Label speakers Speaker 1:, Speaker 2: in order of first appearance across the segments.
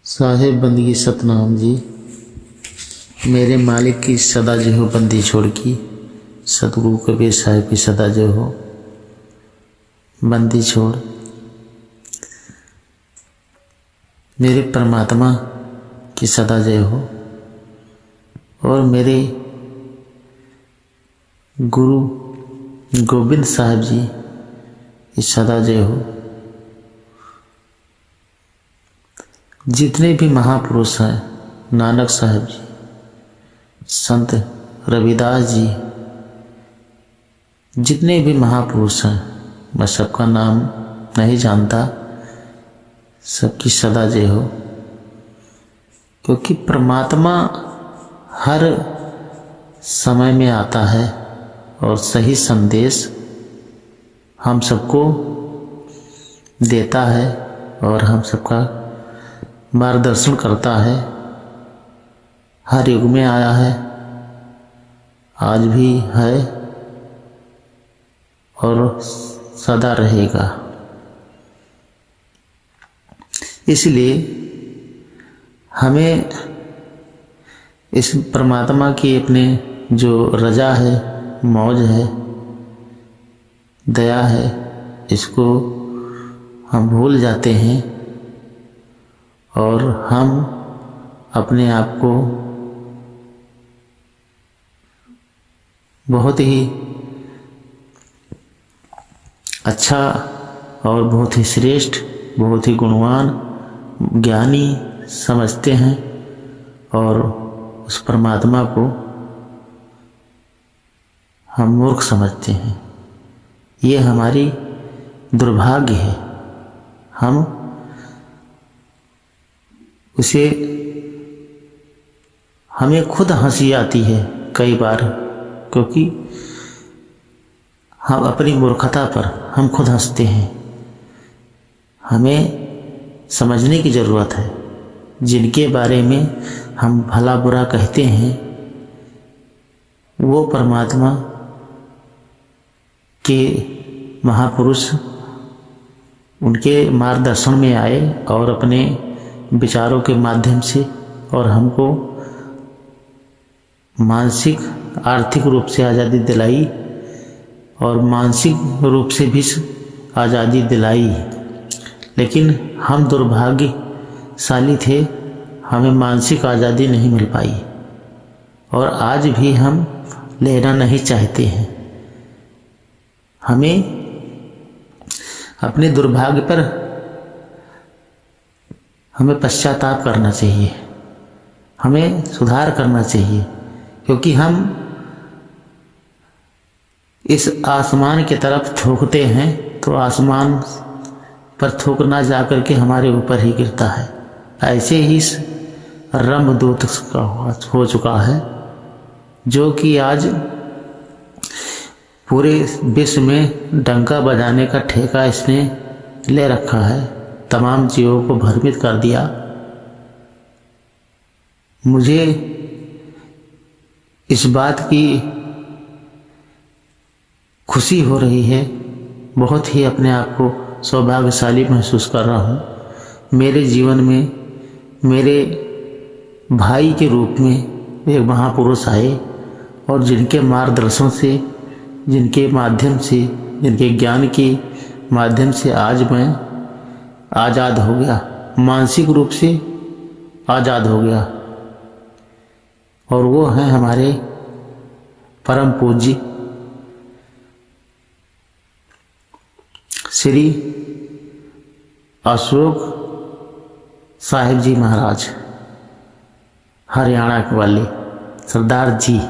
Speaker 1: साहेब बंदगी सतनाम जी, मेरे मालिक की सदा जो हो बंदी छोड़ की, सतगुरु कबीर साहिब की सदा जो हो बंदी छोड़। मेरे परमात्मा की सदा जय हो और मेरे गुरु गोविंद साहिब जी की सदा जय हो। जितने भी महापुरुष हैं, नानक साहिब जी, संत रविदास जी, जितने भी महापुरुष हैं, मैं सबका नाम नहीं जानता, सबकी सदा जय हो। क्योंकि परमात्मा हर समय में आता है और सही संदेश हम सबको देता है और हम सबका मार्गदर्शन करता है। हर युग में आया है, आज भी है और सदा रहेगा। इसलिए हमें इस परमात्मा की अपने जो रजा है, मौज है, दया है, इसको हम भूल जाते हैं और हम अपने आप को बहुत ही अच्छा और बहुत ही श्रेष्ठ, बहुत ही गुणवान, ज्ञानी समझते हैं और उस परमात्मा को हम मूर्ख समझते हैं। ये हमारी दुर्भाग्य है। हम उसे हमें खुद हंसी आती है कई बार, क्योंकि हम अपनी मूर्खता पर हम खुद हंसते हैं। हमें समझने की ज़रूरत है, जिनके बारे में हम भला बुरा कहते हैं, वो परमात्मा के महापुरुष उनके मार्गदर्शन में आए और अपने विचारों के माध्यम से और हमको मानसिक आर्थिक रूप से आज़ादी दिलाई और मानसिक रूप से भी आज़ादी दिलाई। लेकिन हम दुर्भाग्यशाली थे, हमें मानसिक आज़ादी नहीं मिल पाई और आज भी हम लेना नहीं चाहते हैं। हमें अपने दुर्भाग्य पर हमें पश्चाताप करना चाहिए, हमें सुधार करना चाहिए, क्योंकि हम इस आसमान की तरफ थूकते हैं तो आसमान पर थूकना जाकर के हमारे ऊपर ही गिरता है। ऐसे ही इस रमदूत का हो चुका है, जो कि आज पूरे विश्व में डंका बजाने का ठेका इसने ले रखा है, तमाम जीवों को भ्रमित कर दिया। मुझे इस बात की खुशी हो रही है, बहुत ही अपने आप को सौभाग्यशाली महसूस कर रहा हूँ। मेरे जीवन में मेरे भाई के रूप में एक महापुरुष आए और जिनके मार्गदर्शन से, जिनके माध्यम से, जिनके ज्ञान के माध्यम से आज मैं आज़ाद हो गया, मानसिक रूप से आज़ाद हो गया। और वो हैं हमारे परम पूज्य श्री अशोक साहिब जी महाराज, हरियाणा के वाले सरदार जी,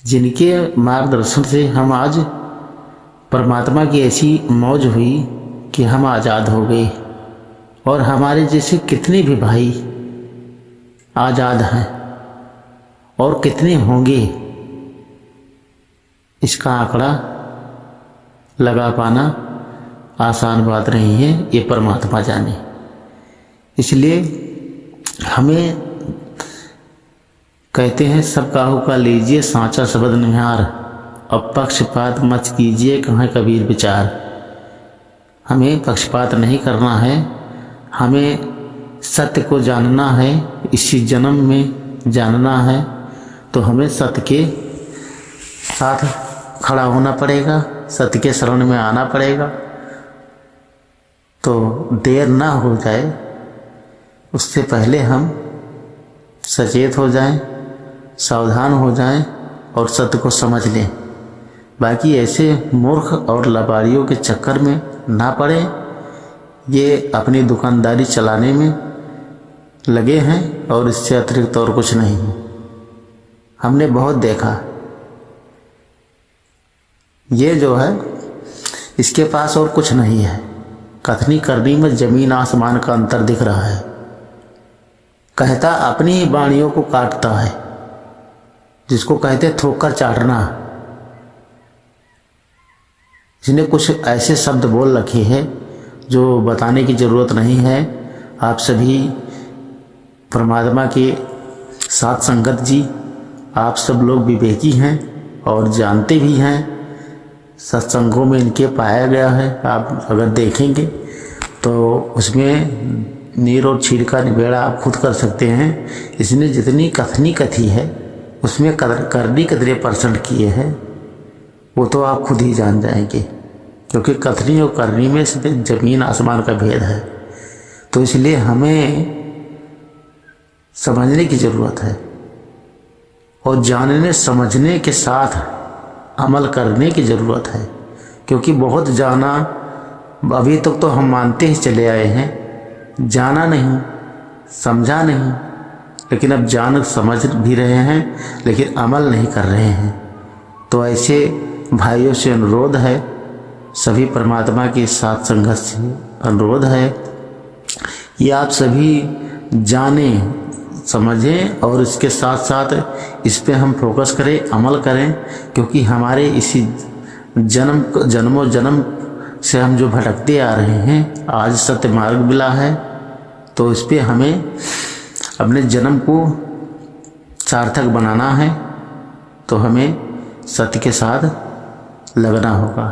Speaker 1: जिनके मार्गदर्शन से हम आज परमात्मा की ऐसी मौज हुई कि हम आज़ाद हो गए और हमारे जैसे कितने भी भाई आज़ाद हैं और कितने होंगे, इसका आंकड़ा लगा पाना आसान बात नहीं है, ये परमात्मा जाने। इसलिए हमें कहते हैं सब काहू का लीजिए सांचा शब्द निहार, अब पक्षपात मत कीजिए कहाँ कबीर विचार। हमें पक्षपात नहीं करना है, हमें सत्य को जानना है, इसी जन्म में जानना है, तो हमें सत्य के साथ खड़ा होना पड़ेगा, सत्य के शरण में आना पड़ेगा। तो देर ना हो जाए, उससे पहले हम सचेत हो जाएं, सावधान हो जाएं और सत्य को समझ लें। बाकी ऐसे मूर्ख और लबाड़ियों के चक्कर में ना पड़े, ये अपनी दुकानदारी चलाने में लगे हैं और इससे अतिरिक्त और कुछ नहीं है। हमने बहुत देखा, ये जो है इसके पास और कुछ नहीं है। कथनी करनी में जमीन आसमान का अंतर दिख रहा है। कहता अपनी ही वाणियों को काटता है, जिसको कहते ठोकर चाटना। इसने कुछ ऐसे शब्द बोल रखे हैं जो बताने की ज़रूरत नहीं है। आप सभी परमात्मा के साथ संगत जी, आप सब लोग विवेकी हैं और जानते भी हैं। सत्संगों में इनके पाया गया है, आप अगर देखेंगे तो उसमें नीर और छीर का निबेड़ा आप खुद कर सकते हैं। इसने जितनी कथनी कथी है उसमें करनी कितने % किए हैं वो तो आप खुद ही जान जाएंगे, क्योंकि कथनी और करनी में सिर्फ जमीन आसमान का भेद है। तो इसलिए हमें समझने की ज़रूरत है और जानने समझने के साथ अमल करने की ज़रूरत है। क्योंकि बहुत जाना, अभी तक तो हम मानते ही चले आए हैं, जाना नहीं, समझा नहीं, लेकिन अब जान समझ भी रहे हैं लेकिन अमल नहीं कर रहे हैं। तो ऐसे भाइयों से अनुरोध है, सभी परमात्मा के साथ संघर्ष से अनुरोध है, ये आप सभी जानें, समझें और इसके साथ साथ इस पे हम फोकस करें, अमल करें। क्योंकि हमारे इसी जन्मों जन्म से हम जो भटकते आ रहे हैं, आज सत्य मार्ग मिला है, तो इस पे हमें अपने जन्म को सार्थक बनाना है। तो हमें सत्य के साथ लगना होगा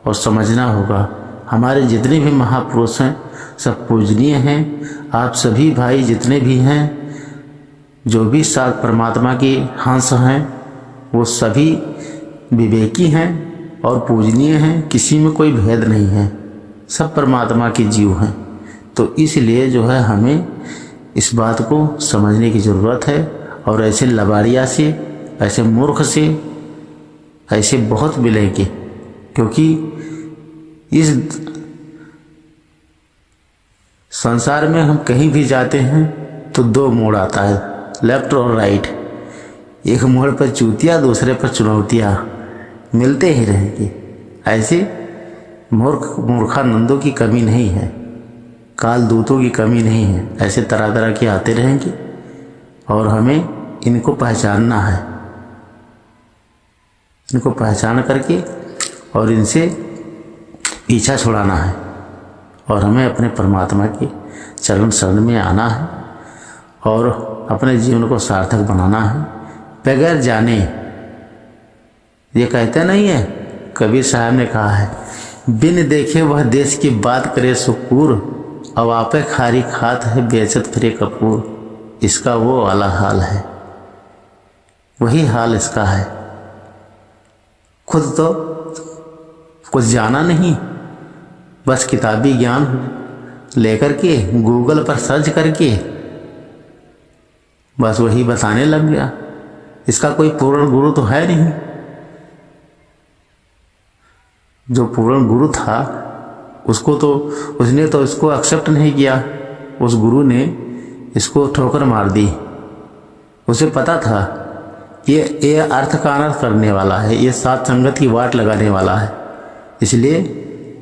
Speaker 1: और समझना होगा। हमारे जितने भी महापुरुष हैं सब पूजनीय हैं। आप सभी भाई जितने भी हैं, जो भी साथ परमात्मा के हंस हैं, वो सभी विवेकी हैं और पूजनीय हैं। किसी में कोई भेद नहीं है, सब परमात्मा के जीव हैं। तो इसलिए जो है हमें इस बात को समझने की ज़रूरत है। और ऐसे लबाड़िया से, ऐसे मूर्ख से, ऐसे बहुत मिलेंगे। क्योंकि इस संसार में हम कहीं भी जाते हैं तो दो मोड़ आता है, लेफ्ट और राइट। एक मोड़ पर चूतिया, दूसरे पर चुनौतियाँ मिलते ही रहेंगी। ऐसे मूर्खानंदों की कमी नहीं है, काल दूतों की कमी नहीं है। ऐसे तरह तरह के आते रहेंगे और हमें इनको पहचानना है, इनको पहचान करके और इनसे पीछा छुड़ाना है और हमें अपने परमात्मा के चरण शरण में आना है और अपने जीवन को सार्थक बनाना है। बगैर जाने, ये कहते नहीं है, कबीर साहब ने कहा है, बिन देखे वह देश की बात करे सुकूर, अब आपे खारी खात है बेचत फिरे कपूर। इसका वो वाला हाल है, वही हाल इसका है। खुद तो कुछ जाना नहीं, बस किताबी ज्ञान लेकर के गूगल पर सर्च करके बस वही बताने लग गया। इसका कोई पूर्ण गुरु तो है नहीं। जो पूर्ण गुरु था उसको तो उसने तो इसको एक्सेप्ट नहीं किया, उस गुरु ने इसको ठोकर मार दी। उसे पता था ये अर्थ का अनर्थ करने वाला है, ये साथ संगत की वाट लगाने वाला है। इसलिए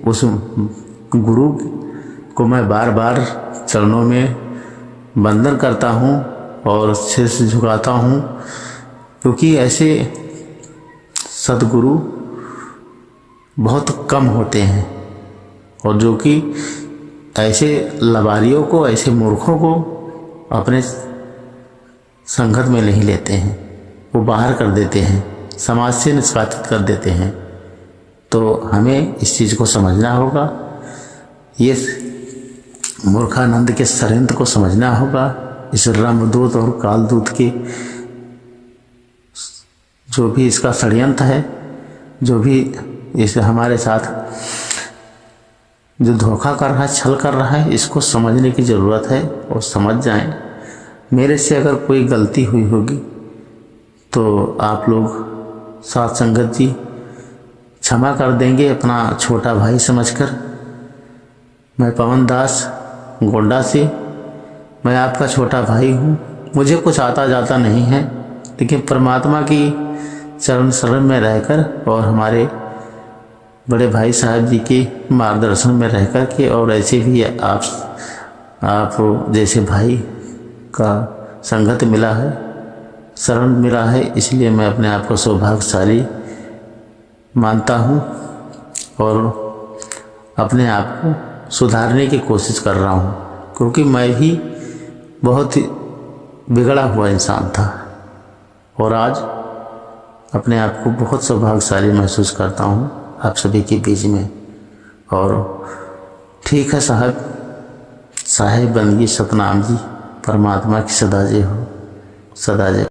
Speaker 1: उस गुरु को मैं बार बार चरणों में वंदन करता हूँ और शीश झुकाता हूँ, क्योंकि ऐसे सद्गुरु बहुत कम होते हैं और जो कि ऐसे लबारियों को, ऐसे मूर्खों को अपने संगत में नहीं लेते हैं, वो बाहर कर देते हैं, समाज से निष्कासित कर देते हैं। तो हमें इस चीज़ को समझना होगा। ये मूर्खानंद के षड्यंत्र को समझना होगा। इस रामदूत और कालदूत के जो भी इसका षड्यंत्र है, जो भी इस हमारे साथ जो धोखा कर रहा है, छल कर रहा है, इसको समझने की ज़रूरत है और समझ जाएं। मेरे से अगर कोई गलती हुई होगी तो आप लोग साथ संगत जी क्षमा कर देंगे अपना छोटा भाई समझकर। मैं पवन दास गोंडा से, मैं आपका छोटा भाई हूँ। मुझे कुछ आता जाता नहीं है, लेकिन परमात्मा की चरण शरण में रहकर और हमारे बड़े भाई साहब जी के मार्गदर्शन में रह कर के, और ऐसे भी आप जैसे भाई का संगत मिला है, शरण मिला है, इसलिए मैं अपने आप को सौभाग्यशाली मानता हूँ और अपने आप को सुधारने की कोशिश कर रहा हूँ, क्योंकि मैं भी बहुत ही बिगड़ा हुआ इंसान था और आज अपने आप को बहुत सौभाग्यशाली महसूस करता हूँ आप सभी के बीच में। और ठीक है साहेब बंदगी सतनाम जी, परमात्मा की सदा जय हो, सदा जय।